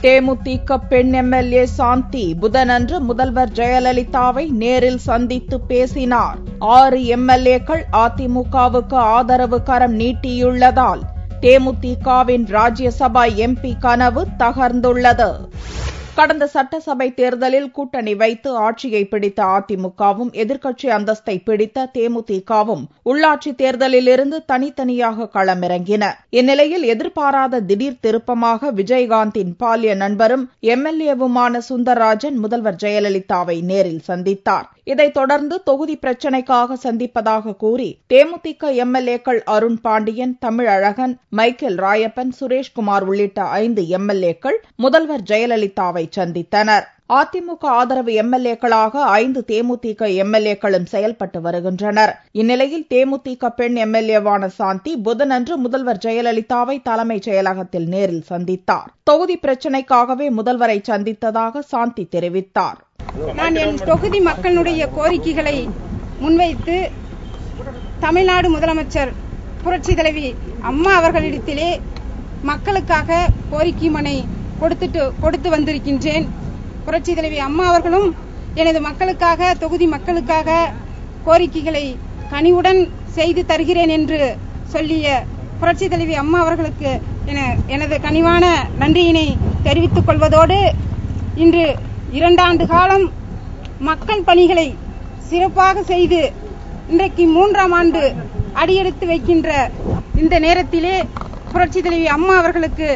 தேமுதிக பெண் எம்எல்ஏ சாந்தி புதனன்று முதல்வர் ஜெயலலிதாவை நேரில் சந்தித்து பேசினார். 6 எம்எல்ஏக்கள் அதிமுகவுக்கு ஆதரவு கரம் நீட்டியுள்ளதால் தேமுதிகவின் ராஜ்யசபா எம்பி கனவு தகர்ந்துள்ளது. கடந்த சட்டசபை தேர்தலில் கூட்டணி வைத்து ஆட்சியை பிடித்த அதிமுகவும் எதிர்க்கட்சி அந்தஸ்தை பிடித்த தேமுதிகவும் உள்ளாட்சி தேர்தலிலிருந்து தனித்தனியாக களமிறங்கின. இந்நிலையில் எதிர்பாராத திடீர் திருப்பமாக விஜயகாந்தின் பால்ய நண்பரும் எம்எல்ஏவுமான சுந்தரராஜன் முதல்வர் ஜெயலலிதாவை நேரில் சந்தித்தார். இதைத் தொடர்ந்து தொகுதி பிரச்சினைக்காக சந்திப்பதாக கூறி தேமுதிக எம்எல்ஏக்கள் அருண் பாண்டியன், தமிழழகன், மைக்கேல் ராயப்பன், சுரேஷ்குமார் உள்ளிட்ட 5 எம்எல்ஏக்கள் முதல்வர் ஜெயலலிதாவை சந்தித்தனர். அதிமுக ஆதரவு எம்எல்ஏக்களாக 5 தேமுதிக எம்எல்ஏக்களும் செயல்பட்டு வருகின்றனர். இந்நிலையில் தேமுதிக பெண் எம்எல்ஏவான சாந்தி புதனன்று முதல்வர் ஜெயலலிதாவை தலைமைச் செயலகத்தில் நேரில் சந்தித்தார். தொகுதி பிரச்சினைக்காகவே முதல்வரை சந்தித்ததாக சாந்தி தெரிவித்தார். நான் என் தொகுதி மக்களுடைய கோரிக்கைகளை முன்வைத்து தமிழ்நாடு முதலமைச்சர் புரட்சி தலைவி அம்மா அவர்களிடத்திலே மக்களுக்காக கோரிக்கை மனை கொடுத்து வந்திருக்கின்றேன். புரட்சி தலைவி அம்மா அவர்களும் எனது மக்களுக்காக, தொகுதி மக்களுக்காக கோரிக்கைகளை கனிவுடன் செய்து தருகிறேன் என்று சொல்லிய புரட்சி தலைவி அம்மா அவர்களுக்கு எனது கனிவான நன்றியினை தெரிவித்துக் கொள்வதோடு, இன்று 2 ஆண்டு காலம் மக்கள் பணிகளை சிறப்பாக செய்து இன்றைக்கு 3ஆம் ஆண்டு அடியெடுத்து வைக்கின்ற இந்த நேரத்திலே புரட்சி தலைவி அம்மா அவர்களுக்கு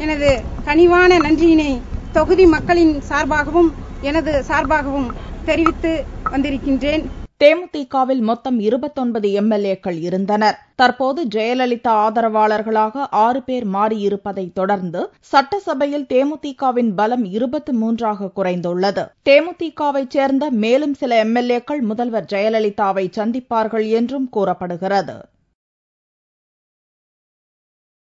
எனது கனிவான நன்றியினை தொகுதி மக்களின் சார்பாகவும் எனது சார்பாகவும் தெரிவித்து வந்திருக்கின்றேன். தேமுதிகவில் மொத்தம் 29 எம்எல்ஏக்கள் இருந்தனர். தற்போது ஜெயலலிதா ஆதரவாளர்களாக 6 பேர் மாறியிருப்பதைத் தொடர்ந்து சட்டசபையில் தேமுதிகவின் பலம் 23ஆக குறைந்துள்ளது. தேமுதிகவைச் சேர்ந்த மேலும் சில எம்எல்ஏக்கள் முதல்வர் ஜெயலலிதாவை சந்திப்பார்கள் என்றும் கூறப்படுகிறது.